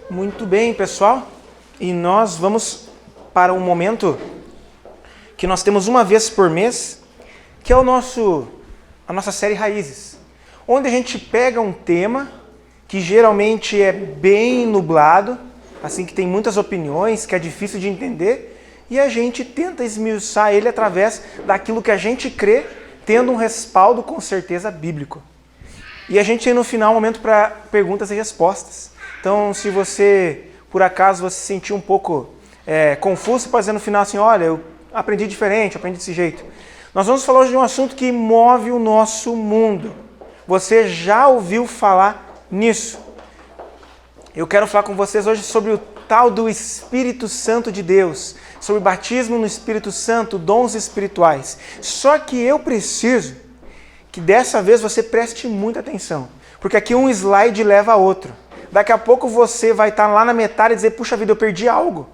Muito bem, pessoal. E nós vamos para um momento que nós temos uma vez por mês, que é a nossa série Raízes, onde a gente pega um tema que geralmente é bem nublado, assim que tem muitas opiniões, que é difícil de entender, e a gente tenta esmiuçar ele através daquilo que a gente crê, tendo um respaldo com certeza bíblico. E a gente tem no final um momento para perguntas e respostas. Então, se você, por acaso, você se sentir um pouco confuso, pode dizer no final assim, olha, eu aprendi diferente, aprendi desse jeito. Nós vamos falar hoje de um assunto que move o nosso mundo. Você já ouviu falar nisso? Eu quero falar com vocês hoje sobre o tal do Espírito Santo de Deus, sobre batismo no Espírito Santo, dons espirituais. Só que eu preciso que dessa vez você preste muita atenção, porque aqui um slide leva a outro. Daqui a pouco você vai estar lá na metade e dizer, puxa vida, eu perdi algo.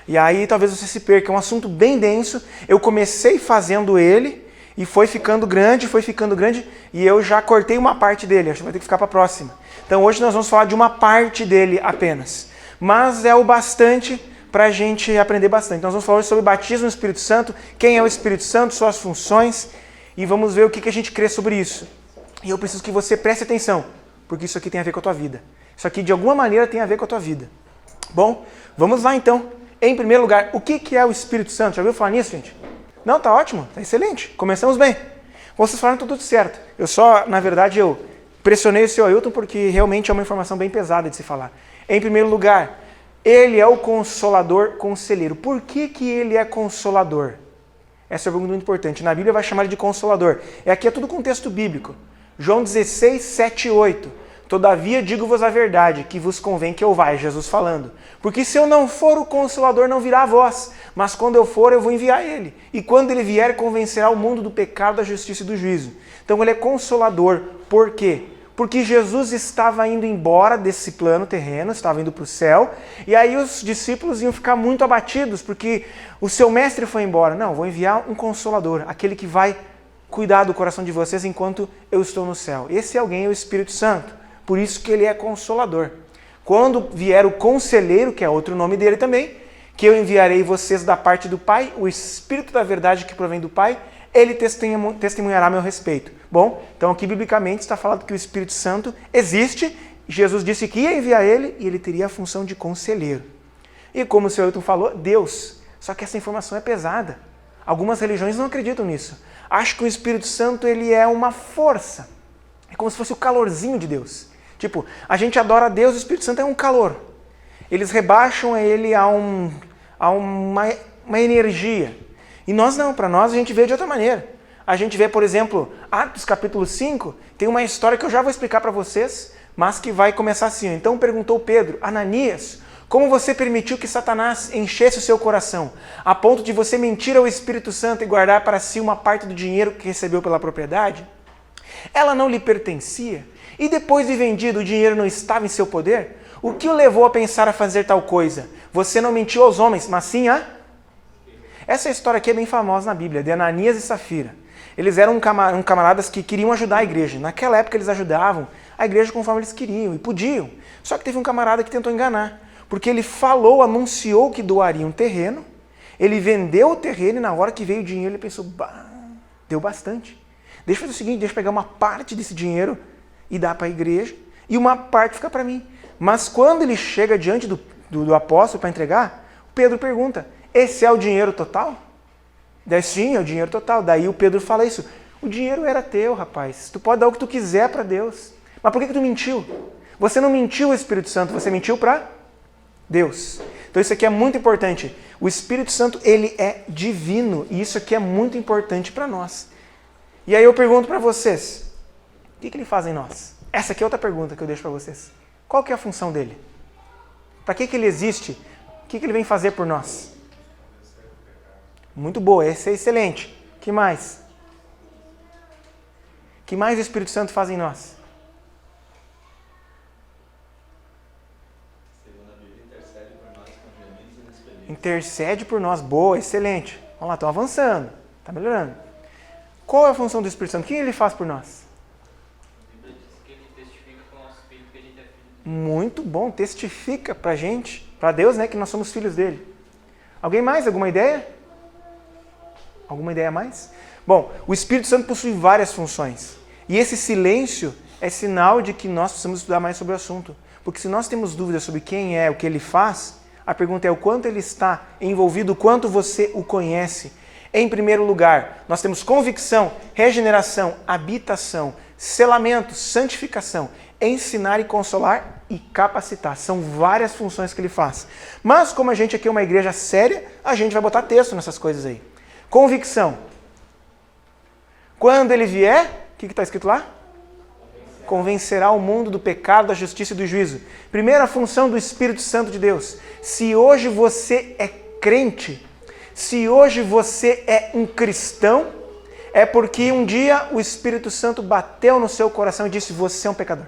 E aí talvez você se perca, é um assunto bem denso. Eu comecei fazendo ele e foi ficando grande, e eu já cortei uma parte dele, acho que vai ter que ficar para a próxima. Então hoje nós vamos falar de uma parte dele apenas, mas é o bastante para a gente aprender bastante. Então nós vamos falar hoje sobre batismo no Espírito Santo, quem é o Espírito Santo, suas funções, e vamos ver o que a gente crê sobre isso. E eu preciso que você preste atenção, porque isso aqui tem a ver com a tua vida. Isso aqui de alguma maneira tem a ver com a tua vida. Bom, vamos lá então. Em primeiro lugar, o que é o Espírito Santo? Já ouviu falar nisso, gente? Não, tá ótimo, tá excelente. Começamos bem. Vocês falaram tudo certo. Na verdade, eu pressionei o seu Ailton porque realmente é uma informação bem pesada de se falar. Em primeiro lugar, ele é o Consolador, Conselheiro. Por que ele é Consolador? Essa é uma pergunta muito importante. Na Bíblia vai chamar ele de Consolador. Aqui é tudo contexto bíblico. João 16, 7 e 8. Todavia digo-vos a verdade, que vos convém que eu vá, é Jesus falando. Porque se eu não for o Consolador, não virá a vós. Mas quando eu for, eu vou enviar ele. E quando ele vier, convencerá o mundo do pecado, da justiça e do juízo. Então ele é Consolador. Por quê? Porque Jesus estava indo embora desse plano terreno, estava indo para o céu, e aí os discípulos iam ficar muito abatidos, porque o seu mestre foi embora. Não, vou enviar um Consolador, aquele que vai cuidar do coração de vocês enquanto eu estou no céu. Esse alguém é o Espírito Santo, por isso que ele é Consolador. Quando vier o Conselheiro, que é outro nome dele também, que eu enviarei vocês da parte do Pai, o Espírito da verdade que provém do Pai, ele testemunhará a meu respeito. Bom, então aqui biblicamente está falando que o Espírito Santo existe, Jesus disse que ia enviar ele e ele teria a função de conselheiro. E como o senhor Ailton falou, Deus. Só que essa informação é pesada. Algumas religiões não acreditam nisso. Acham que o Espírito Santo ele é uma força. É como se fosse o calorzinho de Deus. Tipo, a gente adora a Deus, o Espírito Santo é um calor. Eles rebaixam ele a uma energia. E nós não, para nós a gente vê de outra maneira. A gente vê, por exemplo, Atos capítulo 5, tem uma história que eu já vou explicar para vocês, mas que vai começar assim. Então perguntou Pedro, Ananias, como você permitiu que Satanás enchesse o seu coração, a ponto de você mentir ao Espírito Santo e guardar para si uma parte do dinheiro que recebeu pela propriedade? Ela não lhe pertencia? E depois de vendido, o dinheiro não estava em seu poder? O que o levou a pensar a fazer tal coisa? Você não mentiu aos homens, mas sim a... Essa história aqui é bem famosa na Bíblia, de Ananias e Safira. Eles eram camaradas que queriam ajudar a igreja. Naquela época eles ajudavam a igreja conforme eles queriam e podiam. Só que teve um camarada que tentou enganar, porque ele anunciou que doaria um terreno, ele vendeu o terreno e na hora que veio o dinheiro ele pensou, deu bastante. Deixa eu fazer o seguinte, deixa eu pegar uma parte desse dinheiro e dar para a igreja e uma parte fica para mim. Mas quando ele chega diante do apóstolo para entregar, Pedro pergunta, esse é o dinheiro total? Daí, sim, é o dinheiro total. Daí o Pedro fala isso. O dinheiro era teu, rapaz. Tu pode dar o que tu quiser para Deus. Mas por que tu mentiu? Você não mentiu ao Espírito Santo, você mentiu para Deus. Então isso aqui é muito importante. O Espírito Santo, ele é divino. E isso aqui é muito importante para nós. E aí eu pergunto para vocês, o que ele faz em nós? Essa aqui é outra pergunta que eu deixo para vocês. Qual que é a função dele? Para que ele existe? O que ele vem fazer por nós? Muito boa, esse é excelente. O que mais? O que mais o Espírito Santo faz em nós? Segundo a Bíblia, intercede por nós com gemidos inexprimíveis. Intercede por nós, boa, excelente. Vamos lá, estão avançando, está melhorando. Qual é a função do Espírito Santo? O que ele faz por nós? A Bíblia diz que ele testifica com o nosso espírito que a gente é filho de Muito bom, testifica pra gente, pra Deus, né, que nós somos filhos dele. Alguém mais? Alguma ideia? Alguma ideia a mais? Bom, o Espírito Santo possui várias funções. E esse silêncio é sinal de que nós precisamos estudar mais sobre o assunto. Porque se nós temos dúvidas sobre quem é, o que ele faz, a pergunta é o quanto ele está envolvido, o quanto você o conhece. Em primeiro lugar, nós temos convicção, regeneração, habitação, selamento, santificação, ensinar e consolar e capacitar. São várias funções que ele faz. Mas como a gente aqui é uma igreja séria, a gente vai botar texto nessas coisas aí. Convicção. Quando ele vier, o que está escrito lá? Convencerá o mundo do pecado, da justiça e do juízo. Primeira função do Espírito Santo de Deus. Se hoje você é crente, se hoje você é um cristão, é porque um dia o Espírito Santo bateu no seu coração e disse: você é um pecador.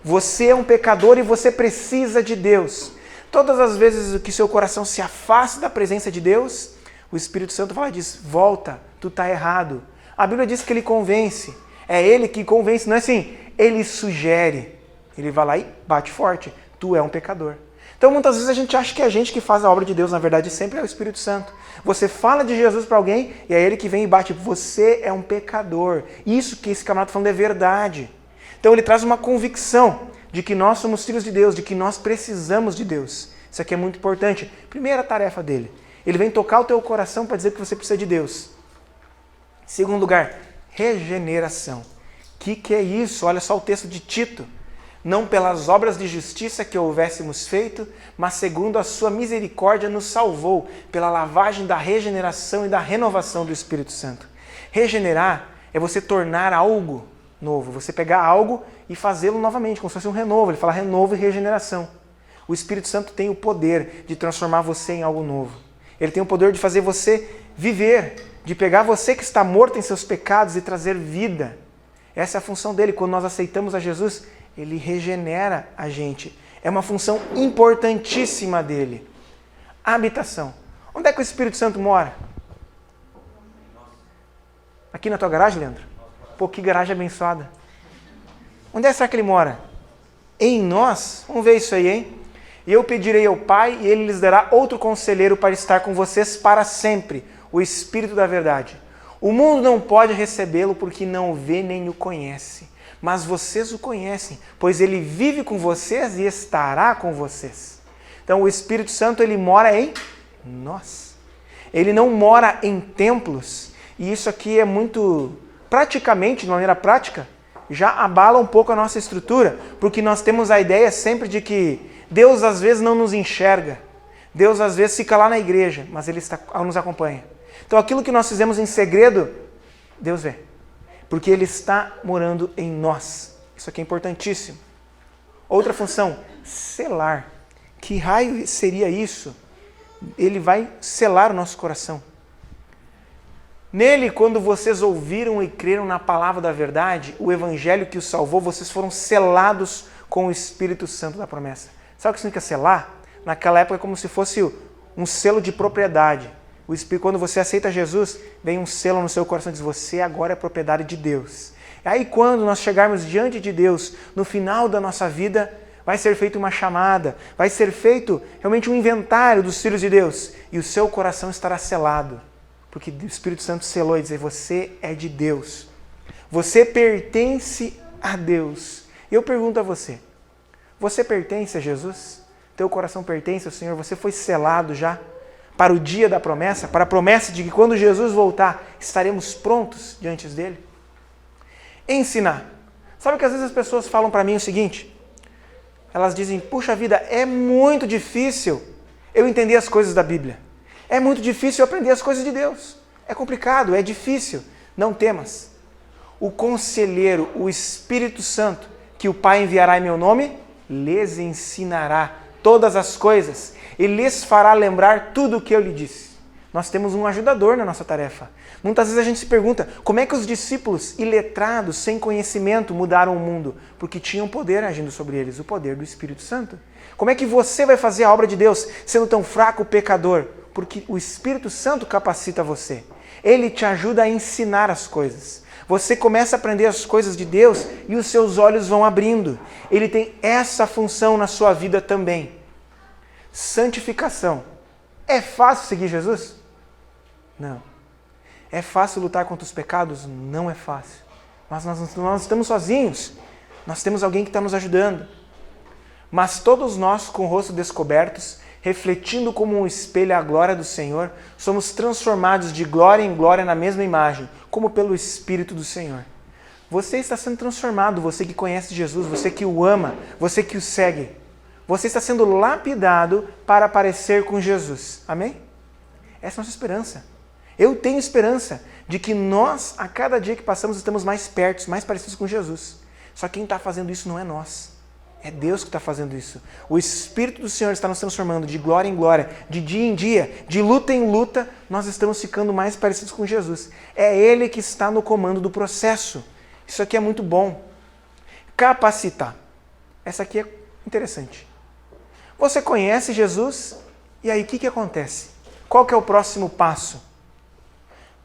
Você é um pecador e você precisa de Deus. Todas as vezes que seu coração se afasta da presença de Deus, o Espírito Santo fala e diz: volta, tu está errado. A Bíblia diz que ele convence. É ele que convence, não é assim, ele sugere. Ele vai lá e bate forte. Tu é um pecador. Então muitas vezes a gente acha que é a gente que faz a obra de Deus, na verdade sempre é o Espírito Santo. Você fala de Jesus para alguém e é ele que vem e bate. Você é um pecador. Isso que esse camarada está falando é verdade. Então ele traz uma convicção de que nós somos filhos de Deus, de que nós precisamos de Deus. Isso aqui é muito importante. Primeira tarefa dele. Ele vem tocar o teu coração para dizer que você precisa de Deus. Segundo lugar, regeneração. O que é isso? Olha só o texto de Tito. Não pelas obras de justiça que houvéssemos feito, mas segundo a sua misericórdia nos salvou, pela lavagem da regeneração e da renovação do Espírito Santo. Regenerar é você tornar algo novo, você pegar algo e fazê-lo novamente, como se fosse um renovo. Ele fala renovo e regeneração. O Espírito Santo tem o poder de transformar você em algo novo. Ele tem o poder de fazer você viver, de pegar você que está morto em seus pecados e trazer vida. Essa é a função dele. Quando nós aceitamos a Jesus, ele regenera a gente. É uma função importantíssima dele. A habitação. Onde é que o Espírito Santo mora? Aqui na tua garagem, Leandro? Pô, que garagem abençoada. Onde é que será que ele mora? Em nós? Vamos ver isso aí, hein? E eu pedirei ao Pai, e ele lhes dará outro conselheiro para estar com vocês para sempre, o Espírito da verdade. O mundo não pode recebê-lo porque não o vê nem o conhece. Mas vocês o conhecem, pois ele vive com vocês e estará com vocês. Então o Espírito Santo, ele mora em nós. Ele não mora em templos. E isso aqui é muito, praticamente, de maneira prática, já abala um pouco a nossa estrutura, porque nós temos a ideia sempre de que Deus às vezes não nos enxerga. Deus às vezes fica lá na igreja, mas ele nos acompanha. Então aquilo que nós fizemos em segredo, Deus vê. Porque ele está morando em nós. Isso aqui é importantíssimo. Outra função, selar. Que raio seria isso? Ele vai selar o nosso coração. Nele, quando vocês ouviram e creram na palavra da verdade, o evangelho que os salvou, vocês foram selados com o Espírito Santo da promessa. Sabe o que significa selar? Naquela época é como se fosse um selo de propriedade. O Espírito, quando você aceita Jesus, vem um selo no seu coração e diz: você agora é propriedade de Deus. E aí quando nós chegarmos diante de Deus, no final da nossa vida, vai ser feita uma chamada, vai ser feito realmente um inventário dos filhos de Deus. E o seu coração estará selado. Porque o Espírito Santo selou e diz: você é de Deus. Você pertence a Deus. E eu pergunto a você, você pertence a Jesus? Teu coração pertence ao Senhor? Você foi selado já para o dia da promessa, para a promessa de que quando Jesus voltar, estaremos prontos diante dele? Ensinar. Sabe que às vezes as pessoas falam para mim o seguinte, elas dizem: puxa vida, é muito difícil eu entender as coisas da Bíblia. É muito difícil eu aprender as coisas de Deus. É complicado, é difícil. Não temas. O conselheiro, o Espírito Santo, que o Pai enviará em meu nome, lhes ensinará todas as coisas e lhes fará lembrar tudo o que eu lhe disse. Nós temos um ajudador na nossa tarefa. Muitas vezes a gente se pergunta, como é que os discípulos iletrados, sem conhecimento, mudaram o mundo? Porque tinham poder agindo sobre eles, o poder do Espírito Santo. Como é que você vai fazer a obra de Deus sendo tão fraco, pecador? Porque o Espírito Santo capacita você. Ele te ajuda a ensinar as coisas. Você começa a aprender as coisas de Deus e os seus olhos vão abrindo. Ele tem essa função na sua vida também. Santificação. É fácil seguir Jesus? Não. É fácil lutar contra os pecados? Não é fácil. Mas nós não estamos sozinhos. Nós temos alguém que está nos ajudando. Mas todos nós, com o rosto descobertos, refletindo como um espelho a glória do Senhor, somos transformados de glória em glória na mesma imagem, como pelo Espírito do Senhor. Você está sendo transformado, você que conhece Jesus, você que o ama, você que o segue. Você está sendo lapidado para parecer com Jesus. Amém? Essa é a nossa esperança. Eu tenho esperança de que nós, a cada dia que passamos, estamos mais perto, mais parecidos com Jesus. Só que quem está fazendo isso não é nós. É Deus que está fazendo isso. O Espírito do Senhor está nos transformando de glória em glória, de dia em dia, de luta em luta, nós estamos ficando mais parecidos com Jesus. É Ele que está no comando do processo. Isso aqui é muito bom. Capacitar. Essa aqui é interessante. Você conhece Jesus, e aí o que acontece? Qual que é o próximo passo?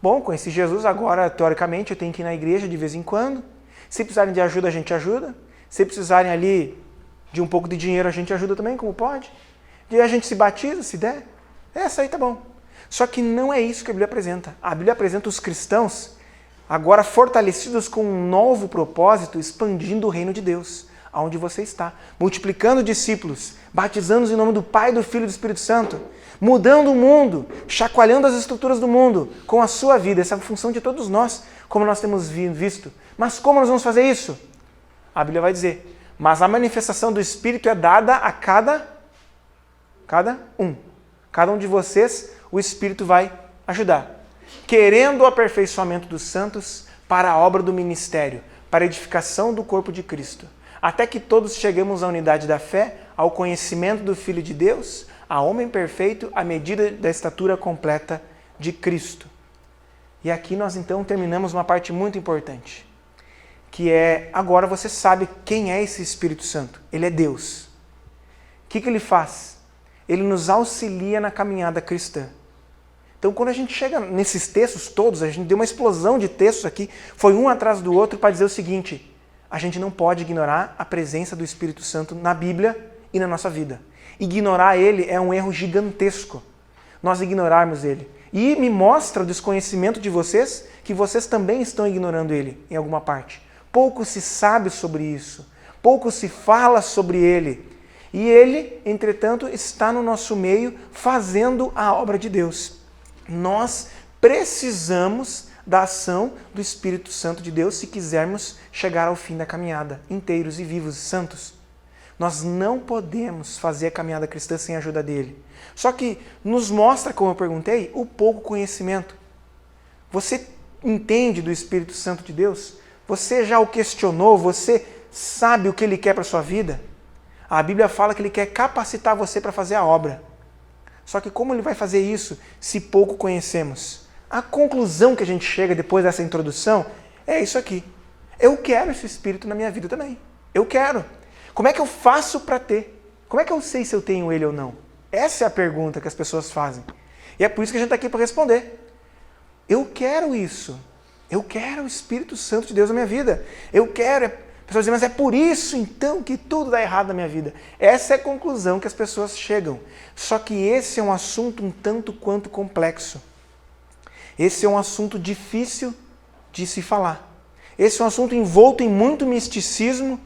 Bom, conheci Jesus, agora, teoricamente, eu tenho que ir na igreja de vez em quando. Se precisarem de ajuda, a gente ajuda. Se precisarem ali de um pouco de dinheiro, a gente ajuda também, como pode. E a gente se batiza, se der. Essa aí tá bom. Só que não é isso que a Bíblia apresenta. A Bíblia apresenta os cristãos agora fortalecidos com um novo propósito, expandindo o reino de Deus, aonde você está. Multiplicando discípulos, batizando-os em nome do Pai, do Filho e do Espírito Santo. Mudando o mundo, chacoalhando as estruturas do mundo com a sua vida. Essa é a função de todos nós, como nós temos visto. Mas como nós vamos fazer isso? A Bíblia vai dizer, mas a manifestação do Espírito é dada a cada um. Cada um de vocês, o Espírito vai ajudar. Querendo o aperfeiçoamento dos santos para a obra do ministério, para a edificação do corpo de Cristo. Até que todos cheguemos à unidade da fé, ao conhecimento do Filho de Deus, a homem perfeito, à medida da estatura completa de Cristo. E aqui nós então terminamos uma parte muito importante. Que é, agora você sabe quem é esse Espírito Santo. Ele é Deus. O que ele faz? Ele nos auxilia na caminhada cristã. Então, quando a gente chega nesses textos todos, a gente deu uma explosão de textos aqui, foi um atrás do outro para dizer o seguinte, a gente não pode ignorar a presença do Espírito Santo na Bíblia e na nossa vida. Ignorar ele é um erro gigantesco. Nós ignorarmos ele. E me mostra o desconhecimento de vocês, que vocês também estão ignorando ele em alguma parte. Pouco se sabe sobre isso, pouco se fala sobre ele. E ele, entretanto, está no nosso meio fazendo a obra de Deus. Nós precisamos da ação do Espírito Santo de Deus se quisermos chegar ao fim da caminhada, inteiros e vivos e santos. Nós não podemos fazer a caminhada cristã sem a ajuda dele. Só que nos mostra, como eu perguntei, o pouco conhecimento. Você entende do Espírito Santo de Deus? Você já o questionou? Você sabe o que ele quer para a sua vida? A Bíblia fala que ele quer capacitar você para fazer a obra. Só que como ele vai fazer isso se pouco conhecemos? A conclusão que a gente chega depois dessa introdução é isso aqui. Eu quero esse Espírito na minha vida também. Eu quero. Como é que eu faço para ter? Como é que eu sei se eu tenho ele ou não? Essa é a pergunta que as pessoas fazem. E é por isso que a gente está aqui para responder. Eu quero isso. Eu quero o Espírito Santo de Deus na minha vida. Eu quero. As pessoas dizem, mas é por isso então que tudo dá errado na minha vida. Essa é a conclusão que as pessoas chegam. Só que esse é um assunto um tanto quanto complexo. Esse é um assunto difícil de se falar. Esse é um assunto envolto em muito misticismo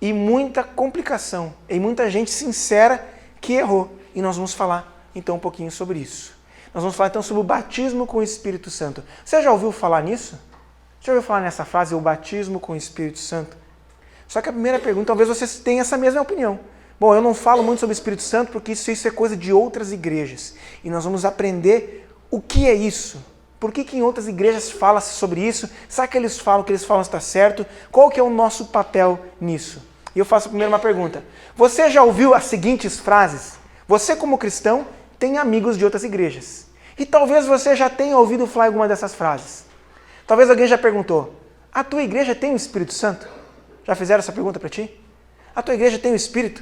e muita complicação. E muita gente sincera que errou. E nós vamos falar então um pouquinho sobre isso. Nós vamos falar então sobre o batismo com o Espírito Santo. Você já ouviu falar nisso? Já ouviu falar nessa frase, o batismo com o Espírito Santo? Só que a primeira pergunta, talvez você tenha essa mesma opinião. Bom, eu não falo muito sobre o Espírito Santo porque isso é coisa de outras igrejas. E nós vamos aprender o que é isso. Por que em outras igrejas fala-se sobre isso? Será que eles falam está certo? Qual que é o nosso papel nisso? E eu faço primeiro uma pergunta. Você já ouviu as seguintes frases? Você como cristão tem amigos de outras igrejas. E talvez você já tenha ouvido falar alguma dessas frases. Talvez alguém já perguntou, a tua igreja tem o Espírito Santo? Já fizeram essa pergunta para ti? A tua igreja tem o Espírito?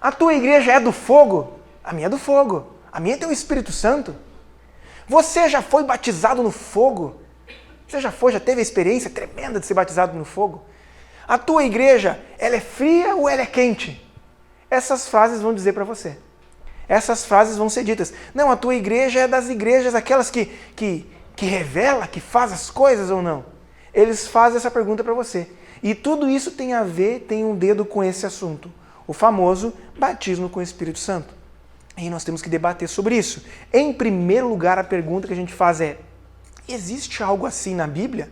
A tua igreja é do fogo? A minha é do fogo. A minha tem o Espírito Santo. Você já foi batizado no fogo? Você já teve a experiência tremenda de ser batizado no fogo? A tua igreja, ela é fria ou ela é quente? Essas frases vão dizer para você. Essas frases vão ser ditas. Não, a tua igreja é das igrejas, aquelas que revela, que faz as coisas ou não? Eles fazem essa pergunta para você. E tudo isso tem a ver, tem um dedo com esse assunto. O famoso batismo com o Espírito Santo. E nós temos que debater sobre isso. Em primeiro lugar, a pergunta que a gente faz é: existe algo assim na Bíblia?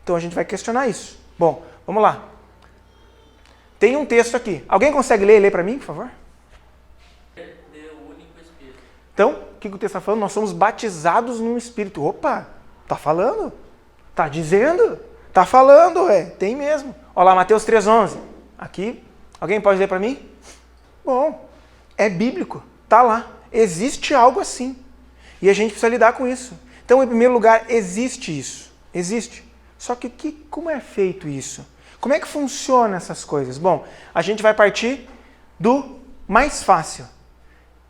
Então a gente vai questionar isso. Bom, vamos lá. Tem um texto aqui. Alguém consegue ler para mim, por favor? Então, o que o texto está falando? Nós somos batizados no Espírito. Opa, tá falando? Tá dizendo? Tá falando, tem mesmo. Olha lá, Mateus 3,11. Aqui, alguém pode ler para mim? Bom, é bíblico, tá lá. Existe algo assim. E a gente precisa lidar com isso. Então, em primeiro lugar, existe isso. Existe. Só que como é feito isso? Como é que funciona essas coisas? Bom, a gente vai partir do mais fácil.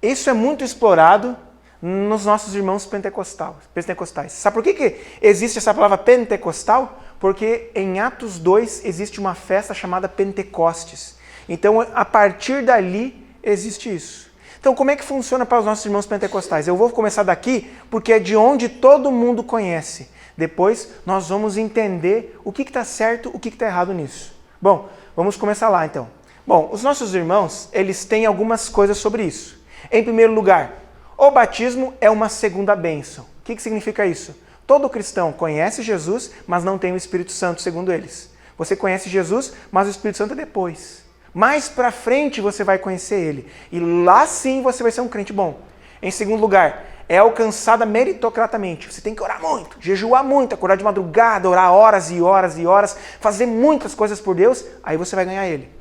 Isso é muito explorado nos nossos irmãos pentecostais. Sabe por que existe essa palavra pentecostal? Porque em Atos 2 existe uma festa chamada Pentecostes. Então, a partir dali, existe isso. Então, como é que funciona para os nossos irmãos pentecostais? Eu vou começar daqui, porque é de onde todo mundo conhece. Depois, nós vamos entender o que está certo, o que está errado nisso. Bom, vamos começar lá, então. Bom, os nossos irmãos, eles têm algumas coisas sobre isso. Em primeiro lugar, o batismo é uma segunda bênção. O que significa isso? Todo cristão conhece Jesus, mas não tem o Espírito Santo, segundo eles. Você conhece Jesus, mas o Espírito Santo é depois. Mais para frente você vai conhecer ele. E lá sim você vai ser um crente bom. Em segundo lugar, é alcançada meritocratamente. Você tem que orar muito, jejuar muito, acordar de madrugada, orar horas e horas e horas, fazer muitas coisas por Deus, aí você vai ganhar ele.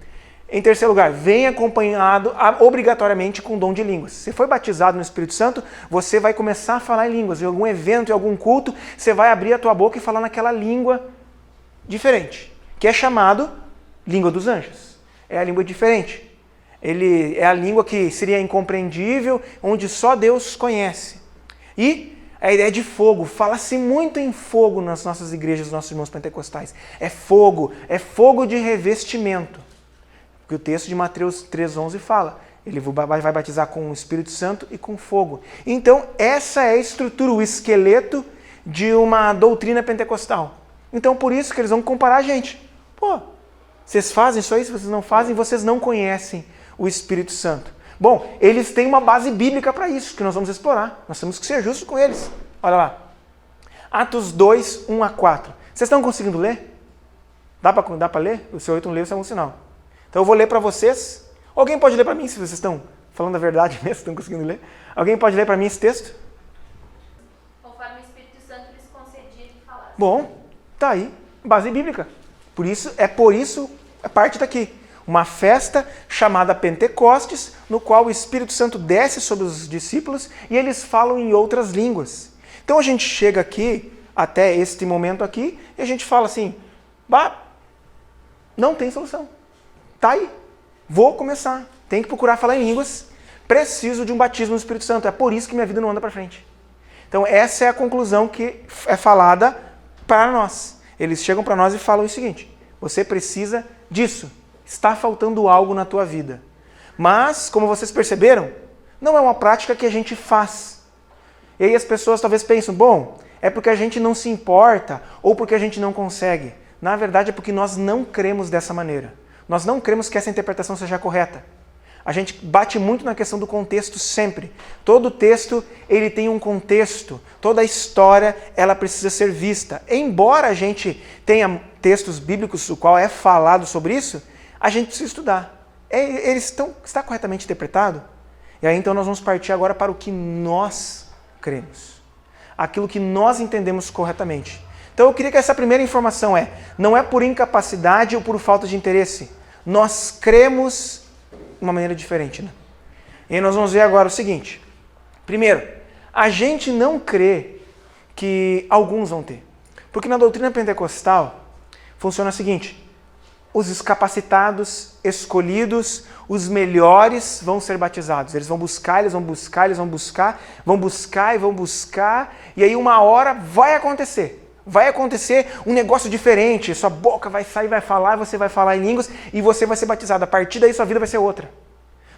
Em terceiro lugar, vem acompanhado obrigatoriamente com o dom de línguas. Se você foi batizado no Espírito Santo, você vai começar a falar em línguas. Em algum evento, em algum culto, você vai abrir a tua boca e falar naquela língua diferente, que é chamado língua dos anjos. É a língua diferente. Ele é a língua que seria incompreendível, onde só Deus conhece. E a ideia de fogo, fala-se muito em fogo nas nossas igrejas, nos nossos irmãos pentecostais. É fogo de revestimento. Porque o texto de Mateus 3,11 fala, ele vai batizar com o Espírito Santo e com fogo. Então, essa é a estrutura, o esqueleto de uma doutrina pentecostal. Então, por isso que eles vão comparar a gente. Pô, vocês fazem isso aí? Se vocês não fazem, vocês não conhecem o Espírito Santo. Bom, eles têm uma base bíblica para isso, que nós vamos explorar. Nós temos que ser justos com eles. Olha lá. Atos 2, 1 a 4. Vocês estão conseguindo ler? Dá para ler? O seu 8 não leu, isso é um sinal. Então eu vou ler para vocês. Alguém pode ler para mim, se vocês estão falando a verdade mesmo, estão conseguindo ler? Alguém pode ler para mim esse texto? Conforme o Espírito Santo lhes concedia que falasse. Bom, tá aí, base bíblica. Por isso, é parte daqui. Uma festa chamada Pentecostes, no qual o Espírito Santo desce sobre os discípulos e eles falam em outras línguas. Então a gente chega aqui, até este momento aqui, e a gente fala assim, não tem solução. Tá aí, vou começar, tenho que procurar falar em línguas, preciso de um batismo no Espírito Santo, é por isso que minha vida não anda para frente. Então essa é a conclusão que é falada para nós. Eles chegam para nós e falam o seguinte, você precisa disso, está faltando algo na tua vida. Mas, como vocês perceberam, não é uma prática que a gente faz. E aí as pessoas talvez pensam, bom, é porque a gente não se importa ou porque a gente não consegue. Na verdade é porque nós não cremos dessa maneira. Nós não cremos que essa interpretação seja correta. A gente bate muito na questão do contexto sempre. Todo texto, ele tem um contexto. Toda a história, ela precisa ser vista. Embora a gente tenha textos bíblicos, o qual é falado sobre isso, a gente precisa estudar. Está corretamente interpretado? E aí então nós vamos partir agora para o que nós cremos. Aquilo que nós entendemos corretamente. Então eu queria que essa primeira informação não é por incapacidade ou por falta de interesse. Nós cremos de uma maneira diferente, né? E aí nós vamos ver agora o seguinte. Primeiro, a gente não crê que alguns vão ter. Porque na doutrina pentecostal funciona o seguinte, os capacitados, escolhidos, os melhores vão ser batizados. Eles vão buscar, e aí uma hora vai acontecer. Vai acontecer um negócio diferente, sua boca vai sair, vai falar, você vai falar em línguas e você vai ser batizado. A partir daí sua vida vai ser outra.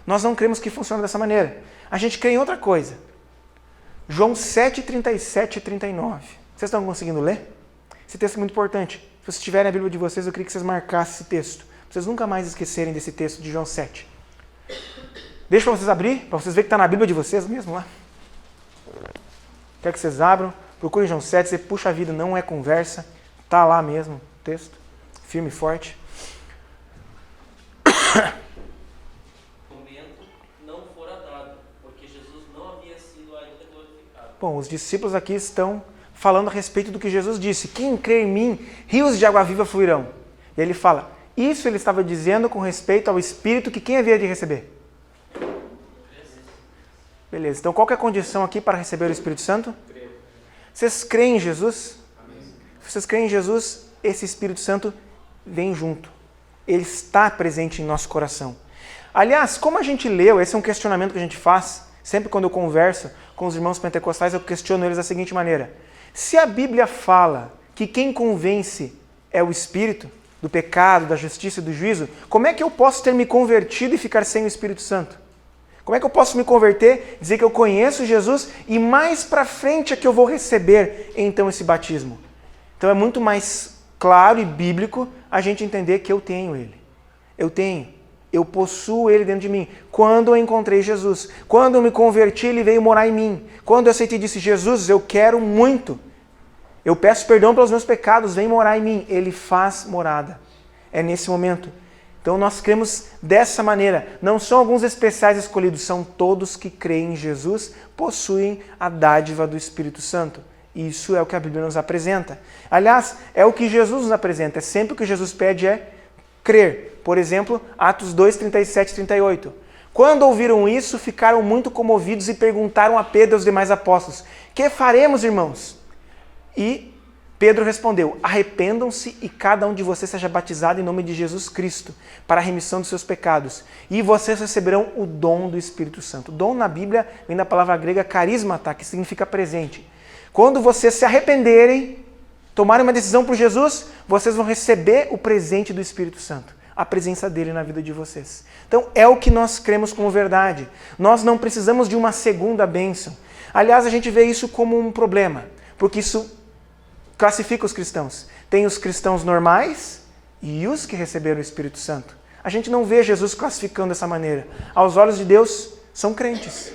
Nós não cremos que funciona dessa maneira. A gente crê em outra coisa. João 7, 37 e 39. Vocês estão conseguindo ler? Esse texto é muito importante. Se vocês tiverem a Bíblia de vocês, eu queria que vocês marcassem esse texto. Pra vocês nunca mais esquecerem desse texto de João 7. Deixa para vocês abrir, para vocês verem que está na Bíblia de vocês mesmo lá. Quero que vocês abram. Procurem João 7, você puxa a vida, não é conversa. Está lá mesmo o texto. Firme e forte. Bom, os discípulos aqui estão falando a respeito do que Jesus disse. Quem crê em mim, rios de água viva fluirão. E ele fala, isso ele estava dizendo com respeito ao Espírito que quem havia de receber? Beleza, então qual que é a condição aqui para receber o Espírito Santo? Vocês creem em Jesus? Se vocês creem em Jesus, esse Espírito Santo vem junto. Ele está presente em nosso coração. Aliás, como a gente leu, esse é um questionamento que a gente faz, sempre quando eu converso com os irmãos pentecostais, eu questiono eles da seguinte maneira. Se a Bíblia fala que quem convence é o Espírito, do pecado, da justiça e do juízo, como é que eu posso ter me convertido e ficar sem o Espírito Santo? Como é que eu posso me converter, dizer que eu conheço Jesus e mais para frente é que eu vou receber então esse batismo? Então é muito mais claro e bíblico a gente entender que eu tenho ele. Eu possuo ele dentro de mim. Quando eu encontrei Jesus, quando eu me converti, ele veio morar em mim. Quando eu aceitei e disse, Jesus, eu quero muito. Eu peço perdão pelos meus pecados, vem morar em mim. Ele faz morada. É nesse momento. Então nós cremos dessa maneira. Não são alguns especiais escolhidos, são todos que creem em Jesus, possuem a dádiva do Espírito Santo. Isso é o que a Bíblia nos apresenta. Aliás, é o que Jesus nos apresenta. É sempre o que Jesus pede é crer. Por exemplo, Atos 2, 37 e 38. Quando ouviram isso, ficaram muito comovidos e perguntaram a Pedro e aos demais apóstolos, que faremos, irmãos? E Pedro respondeu, arrependam-se e cada um de vocês seja batizado em nome de Jesus Cristo, para a remissão dos seus pecados, e vocês receberão o dom do Espírito Santo. Dom na Bíblia vem da palavra grega carismata, que significa presente. Quando vocês se arrependerem, tomarem uma decisão por Jesus, vocês vão receber o presente do Espírito Santo, a presença dele na vida de vocês. Então é o que nós cremos como verdade. Nós não precisamos de uma segunda bênção. Aliás, a gente vê isso como um problema, porque isso classifica os cristãos. Tem os cristãos normais e os que receberam o Espírito Santo. A gente não vê Jesus classificando dessa maneira. Aos olhos de Deus, são crentes.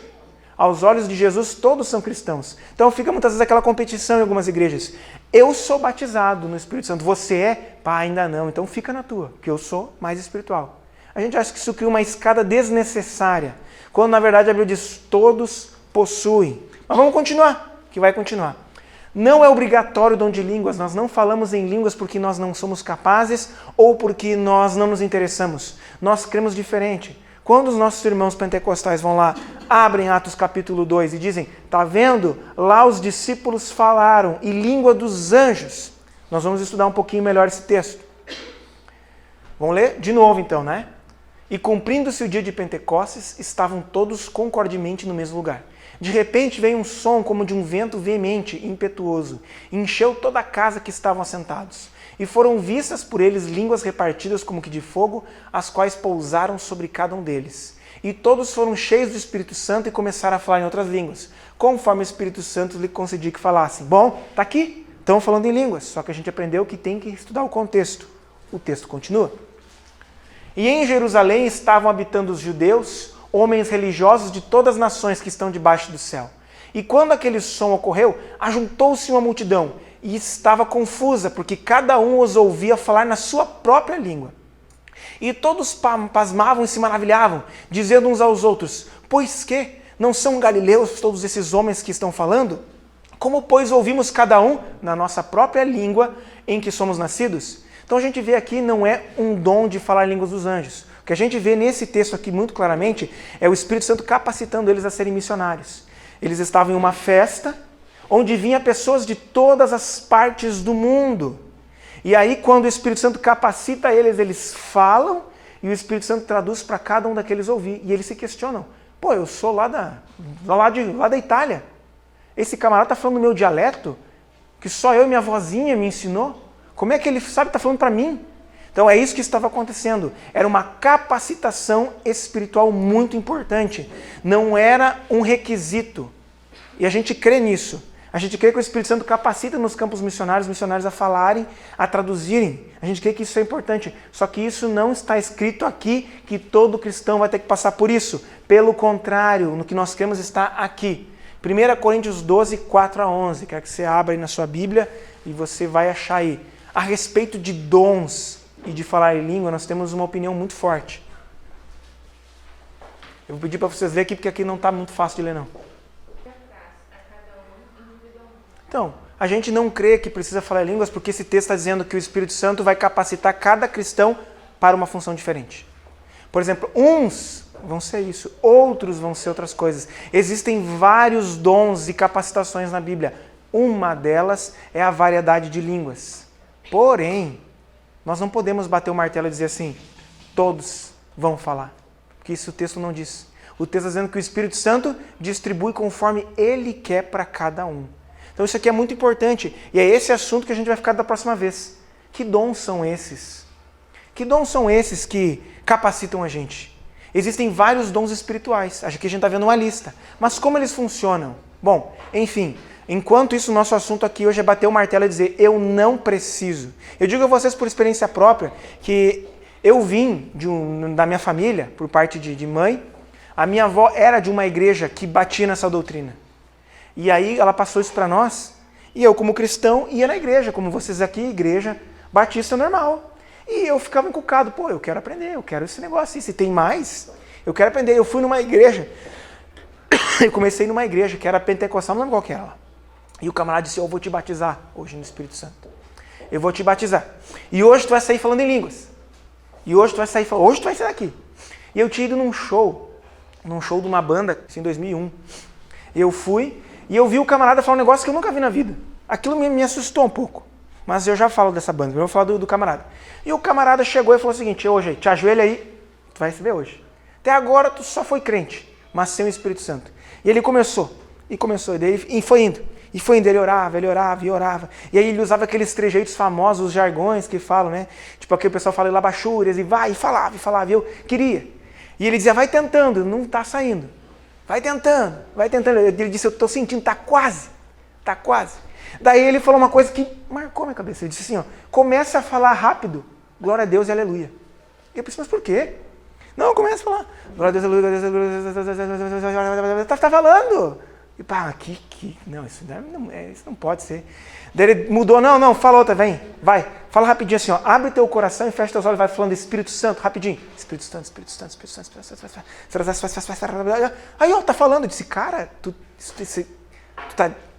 Aos olhos de Jesus, todos são cristãos. Então fica muitas vezes aquela competição em algumas igrejas. Eu sou batizado no Espírito Santo. Você é? Pá, ainda não. Então fica na tua, porque eu sou mais espiritual. A gente acha que isso cria uma escada desnecessária, quando na verdade a Bíblia diz todos possuem. Mas vamos continuar, que vai continuar. Não é obrigatório o dom de línguas. Nós não falamos em línguas porque nós não somos capazes ou porque nós não nos interessamos. Nós cremos diferente. Quando os nossos irmãos pentecostais vão lá, abrem Atos capítulo 2 e dizem, tá vendo? Lá os discípulos falaram, e língua dos anjos. Nós vamos estudar um pouquinho melhor esse texto. Vamos ler de novo então, né? E cumprindo-se o dia de Pentecostes, estavam todos concordemente no mesmo lugar. De repente veio um som como de um vento veemente e impetuoso, e encheu toda a casa que estavam assentados. E foram vistas por eles línguas repartidas como que de fogo, as quais pousaram sobre cada um deles. E todos foram cheios do Espírito Santo e começaram a falar em outras línguas, conforme o Espírito Santo lhe concedia que falassem. Bom, tá aqui, estão falando em línguas, só que a gente aprendeu que tem que estudar o contexto. O texto continua. E em Jerusalém estavam habitando os judeus, homens religiosos de todas as nações que estão debaixo do céu. E quando aquele som ocorreu, ajuntou-se uma multidão, e estava confusa, porque cada um os ouvia falar na sua própria língua. E todos pasmavam e se maravilhavam, dizendo uns aos outros, pois que? Não são galileus todos esses homens que estão falando? Como, pois, ouvimos cada um na nossa própria língua em que somos nascidos? Então a gente vê aqui não é um dom de falar línguas dos anjos. O que a gente vê nesse texto aqui muito claramente é o Espírito Santo capacitando eles a serem missionários. Eles estavam em uma festa onde vinham pessoas de todas as partes do mundo. E aí quando o Espírito Santo capacita eles, eles falam e o Espírito Santo traduz para cada um daqueles ouvir. E eles se questionam. Pô, eu sou lá da Itália. Esse camarada está falando o meu dialeto? Que só eu e minha vozinha me ensinou? Como é que ele sabe que está falando para mim? Então é isso que estava acontecendo. Era uma capacitação espiritual muito importante. Não era um requisito. E a gente crê nisso. A gente crê que o Espírito Santo capacita nos campos missionários, os missionários a falarem, a traduzirem. A gente crê que isso é importante. Só que isso não está escrito aqui, que todo cristão vai ter que passar por isso. Pelo contrário, no que nós cremos está aqui. 1 Coríntios 12, 4 a 11. Quero que você abra aí na sua Bíblia e você vai achar aí. A respeito de dons e de falar em língua, nós temos uma opinião muito forte. Eu vou pedir para vocês lerem aqui, porque aqui não está muito fácil de ler, não. Então, a gente não crê que precisa falar em línguas, porque esse texto está dizendo que o Espírito Santo vai capacitar cada cristão para uma função diferente. Por exemplo, uns vão ser isso, outros vão ser outras coisas. Existem vários dons e capacitações na Bíblia. Uma delas é a variedade de línguas. Porém, nós não podemos bater o martelo e dizer assim, todos vão falar. Porque isso o texto não diz. O texto está dizendo que o Espírito Santo distribui conforme Ele quer para cada um. Então isso aqui é muito importante. E é esse assunto que a gente vai ficar da próxima vez. Que dons são esses? Que dons são esses que capacitam a gente? Existem vários dons espirituais. Acho que a gente está vendo uma lista. Mas como eles funcionam? Bom, enfim... Enquanto isso, o nosso assunto aqui hoje é bater o martelo e dizer, eu não preciso. Eu digo a vocês por experiência própria, que eu vim da minha família, por parte de mãe, a minha avó era de uma igreja que batia nessa doutrina. E aí ela passou isso para nós, e eu como cristão ia na igreja, como vocês aqui, igreja batista normal. E eu ficava encucado, pô, eu quero aprender, eu quero esse negócio, e se tem mais, eu quero aprender. Eu fui numa igreja, eu comecei numa igreja que era pentecostal, não lembro qual que era lá. E o camarada disse, eu vou te batizar hoje no Espírito Santo. Eu vou te batizar. E hoje tu vai sair falando em línguas. E hoje tu vai sair daqui. E eu tinha ido num show de uma banda, assim, em 2001. Eu fui e eu vi o camarada falar um negócio que eu nunca vi na vida. Aquilo me assustou um pouco. Mas eu já falo dessa banda, eu vou falar do camarada. E o camarada chegou e falou o seguinte, hoje, te ajoelha aí, tu vai receber hoje. Até agora tu só foi crente, mas sem o Espírito Santo. E ele começou, e daí e foi indo. E foi indo, ele orava. E aí ele usava aqueles trejeitos famosos, os jargões que falam, né? Tipo aquele pessoal fala labachúrias, e falava. E eu queria. E ele dizia, vai tentando, não está saindo. Vai tentando. Ele disse, eu estou sentindo, está quase. Daí ele falou uma coisa que marcou minha cabeça. Ele disse assim, ó, começa a falar rápido, glória a Deus e aleluia. E eu pensei, mas por quê? Não, começa a falar, glória a Deus, aleluia, tá falando. E pá, não, isso não pode ser. Daí ele mudou, não, fala outra, vai, fala rapidinho assim, ó, abre teu coração e fecha teus olhos, vai falando Espírito Santo, rapidinho. Espírito Santo. Aí, ó, tá falando, eu disse, cara, tu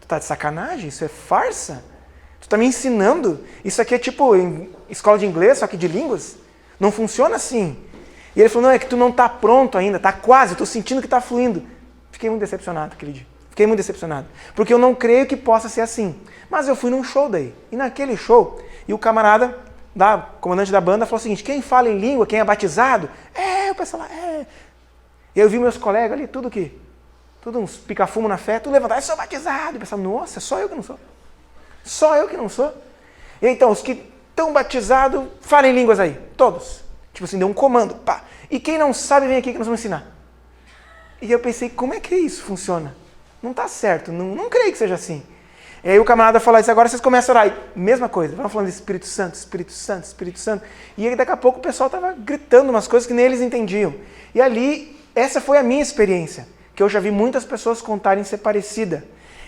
tá de sacanagem? Isso é farsa? Tu tá me ensinando? Isso aqui é tipo em escola de inglês, só que de línguas? Não funciona assim. E ele falou, não, é que tu não tá pronto ainda, tá quase, eu tô sentindo que tá fluindo. Fiquei muito decepcionado aquele dia. Porque eu não creio que possa ser assim. Mas eu fui num show daí. E naquele show, e o camarada, comandante da banda, falou o seguinte, quem fala em língua, quem é batizado? O pessoal lá, E eu vi meus colegas ali, tudo uns pica-fumo na fé, tudo levantado, eu sou batizado. E o pessoal, nossa, só eu que não sou. E então, os que estão batizados, falem em línguas aí, todos. Tipo assim, deu um comando, pá. E quem não sabe, vem aqui que nós vamos ensinar. E eu pensei, como é que isso funciona? Não está certo, não creio que seja assim. E aí o camarada falou isso, agora vocês começam a orar. E, mesma coisa, vamos falando de Espírito Santo. E aí daqui a pouco o pessoal estava gritando umas coisas que nem eles entendiam. E ali, essa foi a minha experiência, que eu já vi muitas pessoas contarem ser parecida.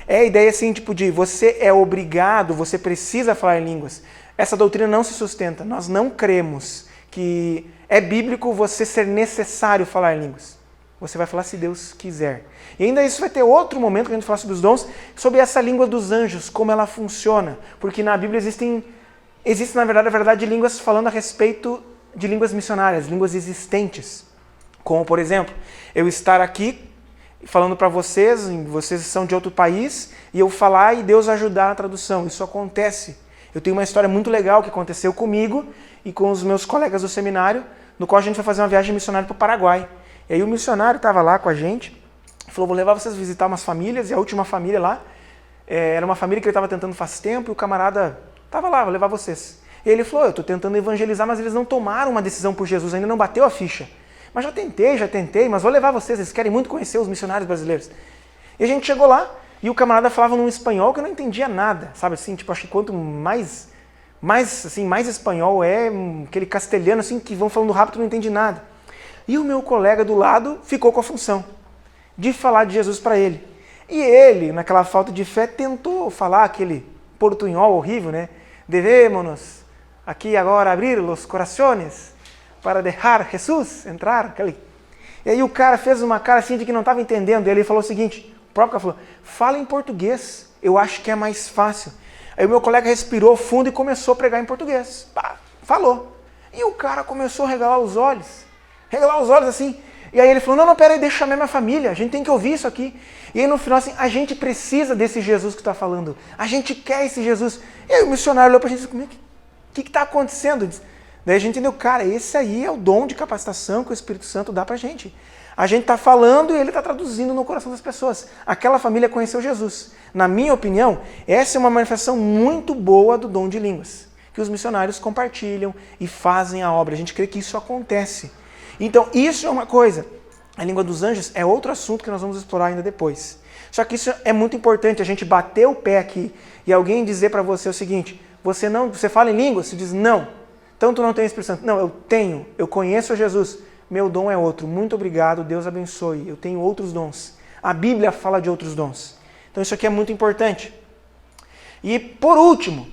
É a ideia assim, tipo de você é obrigado, você precisa falar em línguas. Essa doutrina não se sustenta. Nós não cremos que é bíblico você ser necessário falar em línguas. Você vai falar se Deus quiser. E ainda isso vai ter outro momento que a gente fala sobre os dons, sobre essa língua dos anjos, como ela funciona. Porque na Bíblia existe na verdade, línguas falando a respeito de línguas missionárias, línguas existentes. Como, por exemplo, eu estar aqui falando para vocês são de outro país, e eu falar e Deus ajudar na tradução. Isso acontece. Eu tenho uma história muito legal que aconteceu comigo e com os meus colegas do seminário, no qual a gente foi fazer uma viagem missionária para o Paraguai. E aí o missionário estava lá com a gente, falou, vou levar vocês a visitar umas famílias, e a última família lá, era uma família que ele estava tentando faz tempo e o camarada estava lá, vou levar vocês. E ele falou, eu estou tentando evangelizar, mas eles não tomaram uma decisão por Jesus, ainda não bateu a ficha. Mas já tentei, mas vou levar vocês, eles querem muito conhecer os missionários brasileiros. E a gente chegou lá e o camarada falava num espanhol que eu não entendia nada, sabe assim, tipo, acho que quanto mais espanhol é aquele castelhano assim que vão falando rápido, não entende nada. E o meu colega do lado ficou com a função de falar de Jesus para ele. E ele, naquela falta de fé, tentou falar aquele portunhol horrível, né? Devemos aqui agora abrir os corações para deixar Jesus entrar. E aí o cara fez uma cara assim de que não estava entendendo. E ele falou o seguinte, o próprio cara falou, fala em português, eu acho que é mais fácil. Aí o meu colega respirou fundo e começou a pregar em português. Pá, falou. E o cara começou a regalar os olhos assim. E aí ele falou, não, peraí, deixa eu chamar minha família, a gente tem que ouvir isso aqui. E aí no final assim, a gente precisa desse Jesus que está falando, a gente quer esse Jesus. E aí o missionário olhou para a gente e disse, o que está acontecendo? Daí a gente entendeu, cara, esse aí é o dom de capacitação que o Espírito Santo dá para a gente. A gente está falando e ele está traduzindo no coração das pessoas. Aquela família conheceu Jesus. Na minha opinião, essa é uma manifestação muito boa do dom de línguas, que os missionários compartilham e fazem a obra. A gente crê que isso acontece. Então, isso é uma coisa. A língua dos anjos é outro assunto que nós vamos explorar ainda depois. Só que isso é muito importante, a gente bater o pé aqui e alguém dizer para você o seguinte, você fala em língua? Você diz, não. Então tu não tem o Espírito Santo. Não, eu tenho, eu conheço Jesus. Meu dom é outro. Muito obrigado, Deus abençoe. Eu tenho outros dons. A Bíblia fala de outros dons. Então isso aqui é muito importante. E por último,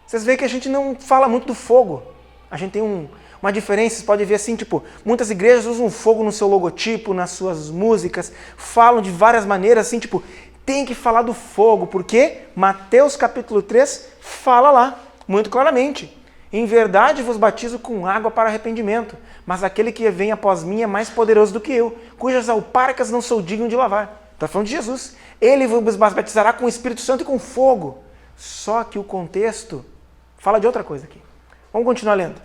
vocês veem que a gente não fala muito do fogo. A gente tem uma diferença, vocês podem ver assim, tipo, muitas igrejas usam fogo no seu logotipo, nas suas músicas, falam de várias maneiras, assim, tipo, tem que falar do fogo, porque Mateus capítulo 3 fala lá, muito claramente. Em verdade vos batizo com água para arrependimento, mas aquele que vem após mim é mais poderoso do que eu, cujas alparcas não sou digno de lavar. Está falando de Jesus. Ele vos batizará com o Espírito Santo e com fogo. Só que o contexto fala de outra coisa aqui. Vamos continuar lendo.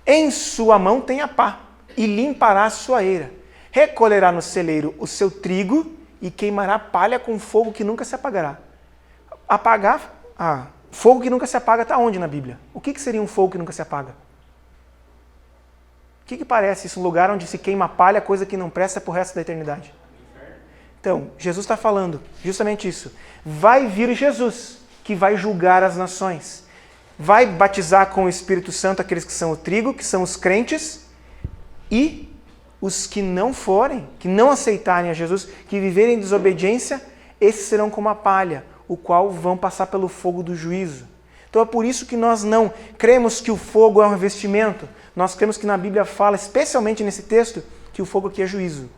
Em sua mão tem a pá, e limpará a sua eira. Recolherá no celeiro o seu trigo e queimará palha com fogo que nunca se apagará. Fogo que nunca se apaga está onde na Bíblia? O que seria um fogo que nunca se apaga? O que parece isso? Um lugar onde se queima palha, coisa que não presta para o resto da eternidade. Então, Jesus está falando justamente isso. Vai vir Jesus, que vai julgar as nações. Vai batizar com o Espírito Santo aqueles que são o trigo, que são os crentes, e os que não forem, que não aceitarem a Jesus, que viverem em desobediência, esses serão como a palha, o qual vão passar pelo fogo do juízo. Então é por isso que nós não cremos que o fogo é um revestimento. Nós cremos que na Bíblia fala, especialmente nesse texto, que o fogo aqui é juízo.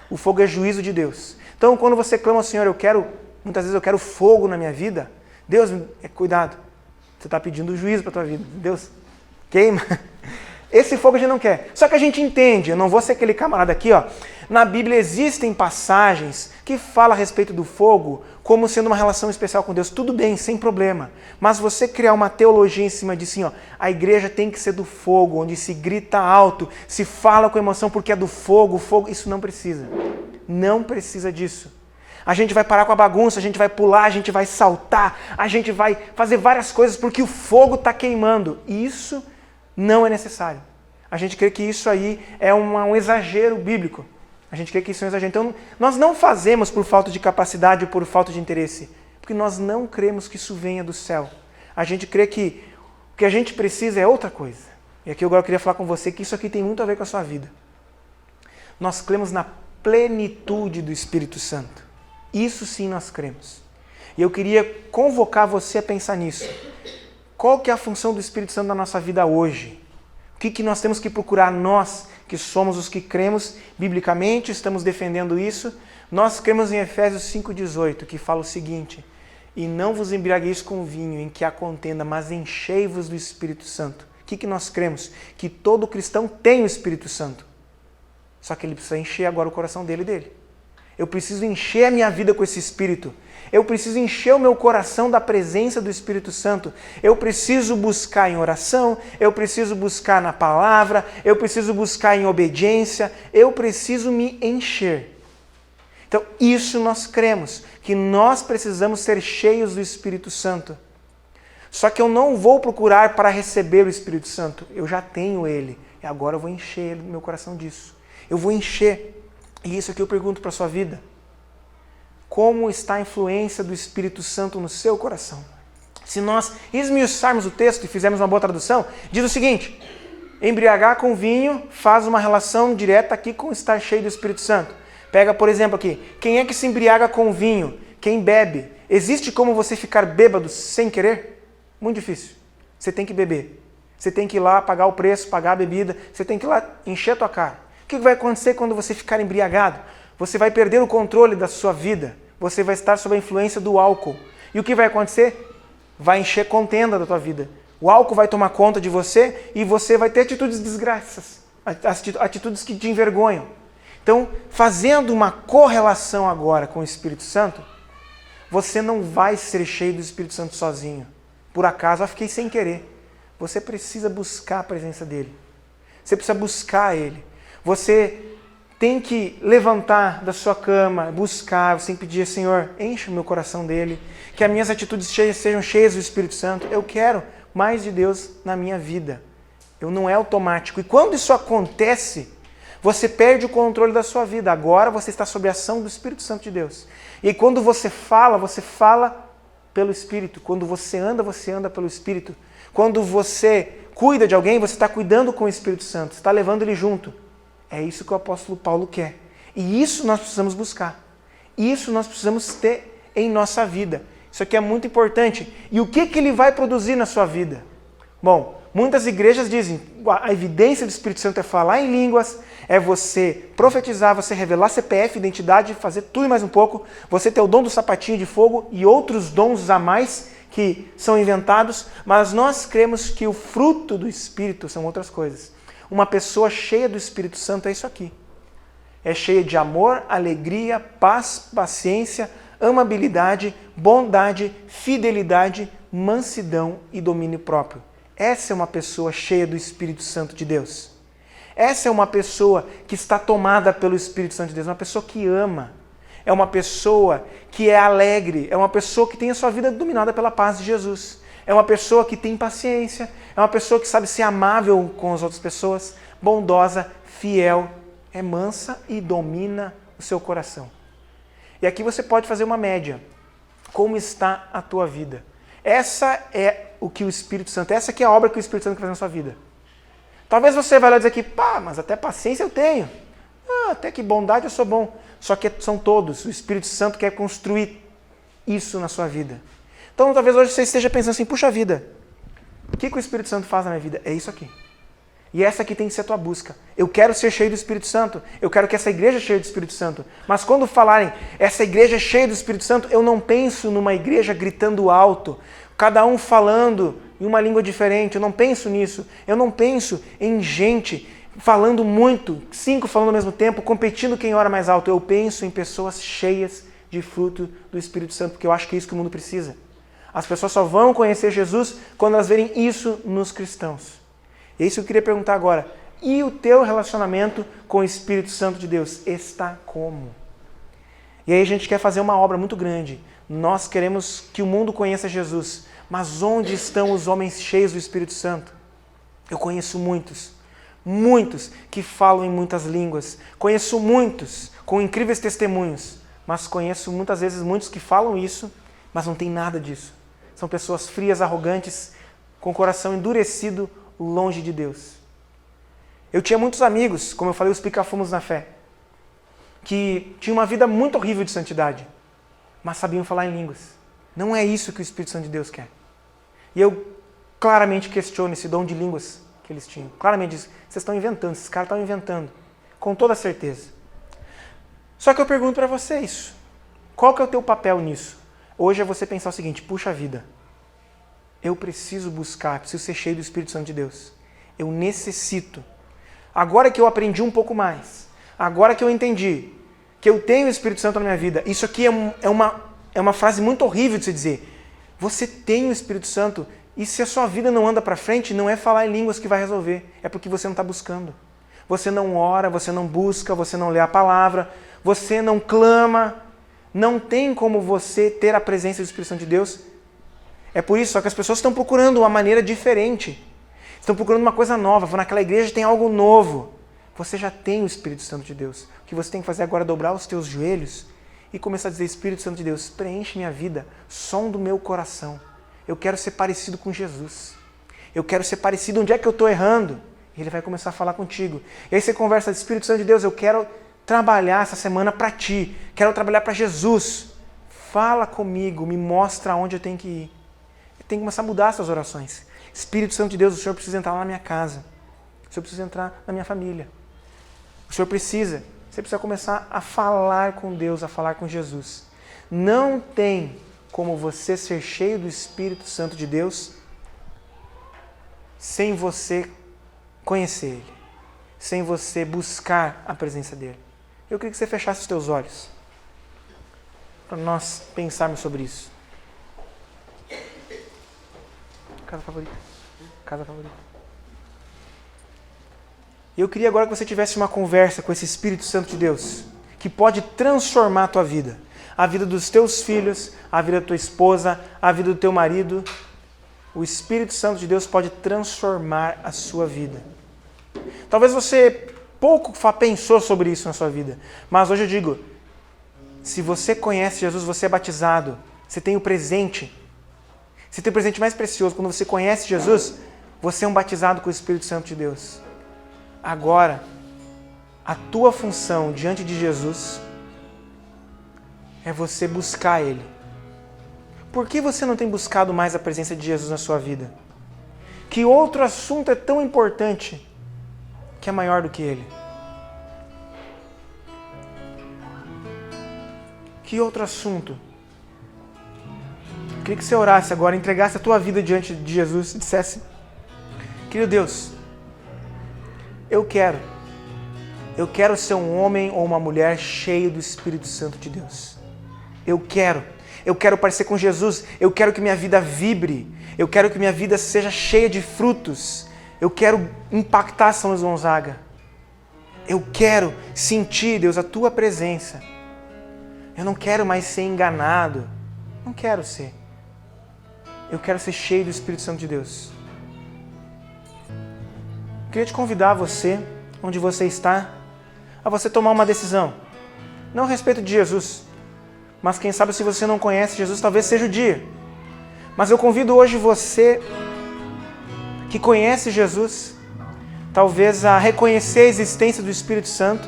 O fogo é juízo de Deus. Então quando você clama ao Senhor, muitas vezes eu quero fogo na minha vida, Deus, cuidado, você está pedindo juízo para a tua vida. Deus, queima. Esse fogo a gente não quer. Só que a gente entende, eu não vou ser aquele camarada aqui, ó. Na Bíblia existem passagens que falam a respeito do fogo como sendo uma relação especial com Deus. Tudo bem, sem problema. Mas você criar uma teologia em cima disso, assim, ó, a igreja tem que ser do fogo, onde se grita alto, se fala com emoção porque é do fogo, isso não precisa. Não precisa disso. A gente vai parar com a bagunça, a gente vai pular, a gente vai saltar, a gente vai fazer várias coisas porque o fogo está queimando. E isso não é necessário. A gente crê que isso aí é um exagero bíblico. A gente crê que isso é um exagero. Então, nós não fazemos por falta de capacidade ou por falta de interesse, porque nós não cremos que isso venha do céu. A gente crê que o que a gente precisa é outra coisa. E aqui agora eu queria falar com você que isso aqui tem muito a ver com a sua vida. Nós cremos na plenitude do Espírito Santo. Isso sim nós cremos. E eu queria convocar você a pensar nisso. Qual que é a função do Espírito Santo na nossa vida hoje? O que nós temos que procurar, nós que somos os que cremos biblicamente, estamos defendendo isso. Nós cremos em Efésios 5,18, que fala o seguinte: e não vos embriagueis com vinho em que há contenda, mas enchei-vos do Espírito Santo. O que nós cremos? Que todo cristão tem o Espírito Santo. Só que ele precisa encher agora o coração dele. Eu preciso encher a minha vida com esse Espírito. Eu preciso encher o meu coração da presença do Espírito Santo. Eu preciso buscar em oração, eu preciso buscar na palavra, eu preciso buscar em obediência, eu preciso me encher. Então, isso nós cremos, que nós precisamos ser cheios do Espírito Santo. Só que eu não vou procurar para receber o Espírito Santo. Eu já tenho ele. E agora eu vou encher meu coração disso. Eu vou encher. E isso aqui eu pergunto para a sua vida. Como está a influência do Espírito Santo no seu coração? Se nós esmiuçarmos o texto e fizermos uma boa tradução, diz o seguinte: embriagar com vinho faz uma relação direta aqui com estar cheio do Espírito Santo. Pega, por exemplo, aqui. Quem é que se embriaga com vinho? Quem bebe. Existe como você ficar bêbado sem querer? Muito difícil. Você tem que beber. Você tem que ir lá pagar o preço, pagar a bebida. Você tem que ir lá encher a tua cara. O que vai acontecer quando você ficar embriagado? Você vai perder o controle da sua vida. Você vai estar sob a influência do álcool. E o que vai acontecer? Vai encher contenda da tua vida. O álcool vai tomar conta de você e você vai ter atitudes desgraças. Atitudes que te envergonham. Então, fazendo uma correlação agora com o Espírito Santo, você não vai ser cheio do Espírito Santo sozinho. Por acaso, eu fiquei sem querer. Você precisa buscar a presença dele. Você precisa buscar ele. Você tem que levantar da sua cama, buscar, você tem que pedir: Senhor, enche o meu coração dele, que as minhas atitudes sejam cheias do Espírito Santo. Eu quero mais de Deus na minha vida. Não é automático. E quando isso acontece, você perde o controle da sua vida. Agora você está sob a ação do Espírito Santo de Deus. E quando você fala pelo Espírito. Quando você anda pelo Espírito. Quando você cuida de alguém, você está cuidando com o Espírito Santo. Você está levando ele junto. É isso que o apóstolo Paulo quer. E isso nós precisamos buscar. Isso nós precisamos ter em nossa vida. Isso aqui é muito importante. E o que ele vai produzir na sua vida? Bom, muitas igrejas dizem: a evidência do Espírito Santo é falar em línguas, é você profetizar, você revelar CPF, identidade, fazer tudo e mais um pouco, você ter o dom do sapatinho de fogo e outros dons a mais que são inventados, mas nós cremos que o fruto do Espírito são outras coisas. Uma pessoa cheia do Espírito Santo é isso aqui. É cheia de amor, alegria, paz, paciência, amabilidade, bondade, fidelidade, mansidão e domínio próprio. Essa é uma pessoa cheia do Espírito Santo de Deus. Essa é uma pessoa que está tomada pelo Espírito Santo de Deus, uma pessoa que ama. É uma pessoa que é alegre, é uma pessoa que tem a sua vida dominada pela paz de Jesus. É uma pessoa que tem paciência, é uma pessoa que sabe ser amável com as outras pessoas, bondosa, fiel, é mansa e domina o seu coração. E aqui você pode fazer uma média. Como está a tua vida? Essa é o que o Espírito Santo, essa aqui é a obra que o Espírito Santo quer fazer na sua vida. Talvez você vai lá dizer aqui: mas até paciência eu tenho. Até que bondade eu sou bom. Só que são todos. O Espírito Santo quer construir isso na sua vida. Então talvez hoje você esteja pensando assim: puxa vida, o que o Espírito Santo faz na minha vida? É isso aqui. E essa aqui tem que ser a tua busca. Eu quero ser cheio do Espírito Santo. Eu quero que essa igreja seja cheia do Espírito Santo. Mas quando falarem essa igreja é cheia do Espírito Santo, eu não penso numa igreja gritando alto, cada um falando em uma língua diferente. Eu não penso nisso. Eu não penso em gente falando muito, 5 falando ao mesmo tempo, competindo quem ora mais alto. Eu penso em pessoas cheias de fruto do Espírito Santo, porque eu acho que é isso que o mundo precisa. As pessoas só vão conhecer Jesus quando elas verem isso nos cristãos. E é isso que eu queria perguntar agora. E o teu relacionamento com o Espírito Santo de Deus está como? E aí a gente quer fazer uma obra muito grande. Nós queremos que o mundo conheça Jesus. Mas onde estão os homens cheios do Espírito Santo? Eu conheço muitos que falam em muitas línguas. Conheço muitos com incríveis testemunhos. Mas conheço muitas vezes muitos que falam isso, mas não tem nada disso. São pessoas frias, arrogantes, com o coração endurecido, longe de Deus. Eu tinha muitos amigos, como eu falei, os pica-fumos na fé, que tinham uma vida muito horrível de santidade, mas sabiam falar em línguas. Não é isso que o Espírito Santo de Deus quer. E eu claramente questiono esse dom de línguas que eles tinham. Claramente diz: vocês estão inventando, esses caras estão inventando. Com toda certeza. Só que eu pergunto para vocês, qual que é o teu papel nisso? Hoje é você pensar o seguinte: puxa vida, eu preciso buscar, preciso ser cheio do Espírito Santo de Deus. Eu necessito. Agora que eu aprendi um pouco mais, agora que eu entendi que eu tenho o Espírito Santo na minha vida, isso aqui é uma frase muito horrível de se dizer. Você tem o Espírito Santo e se a sua vida não anda para frente, não é falar em línguas que vai resolver, é porque você não está buscando. Você não ora, você não busca, você não lê a palavra, você não clama, não tem como você ter a presença do Espírito Santo de Deus. É por isso, só que as pessoas estão procurando uma maneira diferente. Estão procurando uma coisa nova. Naquela igreja tem algo novo. Você já tem o Espírito Santo de Deus. O que você tem que fazer agora é dobrar os teus joelhos e começar a dizer: Espírito Santo de Deus, preenche minha vida, som do meu coração. Eu quero ser parecido com Jesus. Eu quero ser parecido. Onde é que eu estou errando? Ele vai começar a falar contigo. E aí você conversa: Espírito Santo de Deus, eu quero trabalhar essa semana para ti. Quero trabalhar para Jesus. Fala comigo, me mostra onde eu tenho que ir. Tem que começar a mudar essas orações. Espírito Santo de Deus, o Senhor precisa entrar lá na minha casa. O Senhor precisa entrar na minha família. O Senhor precisa. Você precisa começar a falar com Deus, a falar com Jesus. Não tem como você ser cheio do Espírito Santo de Deus sem você conhecer Ele. Sem você buscar a presença dEle. Eu queria que você fechasse os teus olhos para nós pensarmos sobre isso. Casa favorita. Casa favorita. E eu queria agora que você tivesse uma conversa com esse Espírito Santo de Deus, que pode transformar a tua vida. A vida dos teus filhos, a vida da tua esposa, a vida do teu marido. O Espírito Santo de Deus pode transformar a sua vida. Talvez você pouco pensou sobre isso na sua vida, mas hoje eu digo, se você conhece Jesus, você é batizado, você tem o presente. Você tem o presente mais precioso. Quando você conhece Jesus, você é um batizado com o Espírito Santo de Deus. Agora, a tua função diante de Jesus é você buscar Ele. Por que você não tem buscado mais a presença de Jesus na sua vida? Que outro assunto é tão importante que é maior do que Ele? Que outro assunto? Eu queria que você orasse agora, entregasse a tua vida diante de Jesus e dissesse: querido Deus, eu quero ser um homem ou uma mulher cheio do Espírito Santo de Deus. Eu quero parecer com Jesus, eu quero que minha vida vibre, eu quero que minha vida seja cheia de frutos, eu quero impactar São Luís Gonzaga. Eu quero sentir, Deus, a tua presença. Eu não quero mais ser enganado, não quero ser. Eu quero ser cheio do Espírito Santo de Deus. Eu queria te convidar você, onde você está, a você tomar uma decisão. Não a respeito de Jesus, mas quem sabe se você não conhece Jesus, talvez seja o dia. Mas eu convido hoje você que conhece Jesus, talvez a reconhecer a existência do Espírito Santo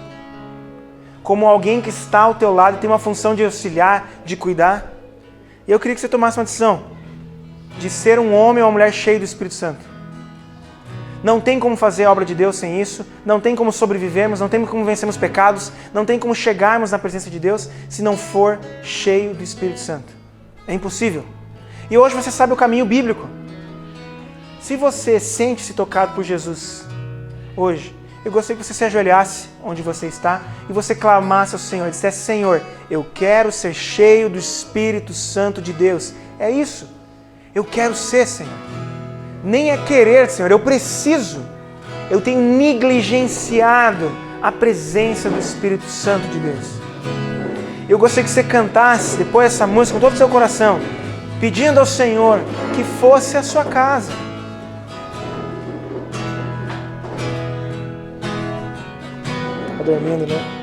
como alguém que está ao teu lado e tem uma função de auxiliar, de cuidar. E eu queria que você tomasse uma decisão de ser um homem ou uma mulher cheio do Espírito Santo. Não tem como fazer a obra de Deus sem isso, não tem como sobrevivermos, não tem como vencermos pecados, não tem como chegarmos na presença de Deus se não for cheio do Espírito Santo. É impossível. E hoje você sabe o caminho bíblico. Se você sente-se tocado por Jesus hoje, eu gostaria que você se ajoelhasse onde você está e você clamasse ao Senhor, dissesse: Senhor, eu quero ser cheio do Espírito Santo de Deus. É isso. Eu quero ser, Senhor. Nem é querer, Senhor, eu preciso. Eu tenho negligenciado a presença do Espírito Santo de Deus. Eu gostaria que você cantasse depois dessa música com todo o seu coração, pedindo ao Senhor que fosse a sua casa. Está dormindo, né?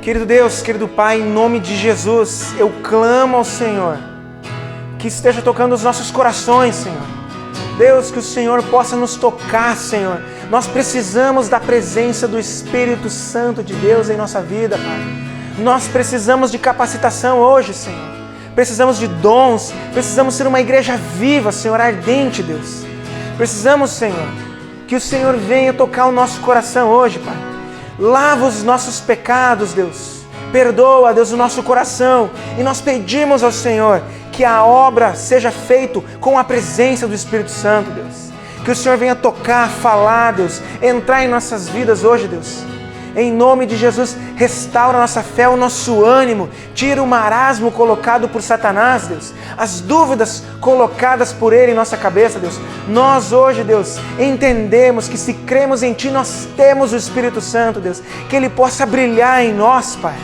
Querido Deus, querido Pai, em nome de Jesus, eu clamo ao Senhor que esteja tocando os nossos corações, Senhor. Deus, que o Senhor possa nos tocar, Senhor. Nós precisamos da presença do Espírito Santo de Deus em nossa vida, Pai. Nós precisamos de capacitação hoje, Senhor. Precisamos de dons, precisamos ser uma igreja viva, Senhor, ardente, Deus. Precisamos, Senhor, que o Senhor venha tocar o nosso coração hoje, Pai. Lava os nossos pecados, Deus. Perdoa, Deus, o nosso coração. E nós pedimos ao Senhor que a obra seja feita com a presença do Espírito Santo, Deus. Que o Senhor venha tocar, falar, Deus. Entrar em nossas vidas hoje, Deus. Em nome de Jesus, restaura a nossa fé, o nosso ânimo, tira o marasmo colocado por Satanás, Deus, as dúvidas colocadas por ele em nossa cabeça, Deus. Nós hoje, Deus, entendemos que se cremos em Ti, nós temos o Espírito Santo, Deus, que Ele possa brilhar em nós, Pai,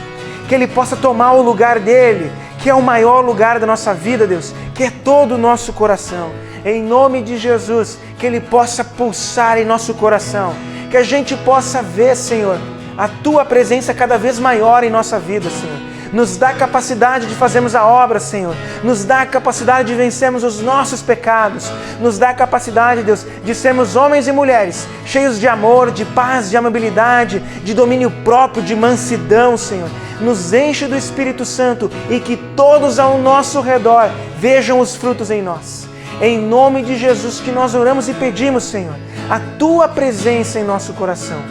que Ele possa tomar o lugar dEle, que é o maior lugar da nossa vida, Deus, que é todo o nosso coração. Em nome de Jesus, que Ele possa pulsar em nosso coração, que a gente possa ver, Senhor, a Tua presença cada vez maior em nossa vida, Senhor. Nos dá capacidade de fazermos a obra, Senhor. Nos dá capacidade de vencermos os nossos pecados. Nos dá capacidade, Deus, de sermos homens e mulheres cheios de amor, de paz, de amabilidade, de domínio próprio, de mansidão, Senhor. Nos enche do Espírito Santo e que todos ao nosso redor vejam os frutos em nós. Em nome de Jesus que nós oramos e pedimos, Senhor, a Tua presença em nosso coração.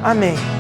Amém.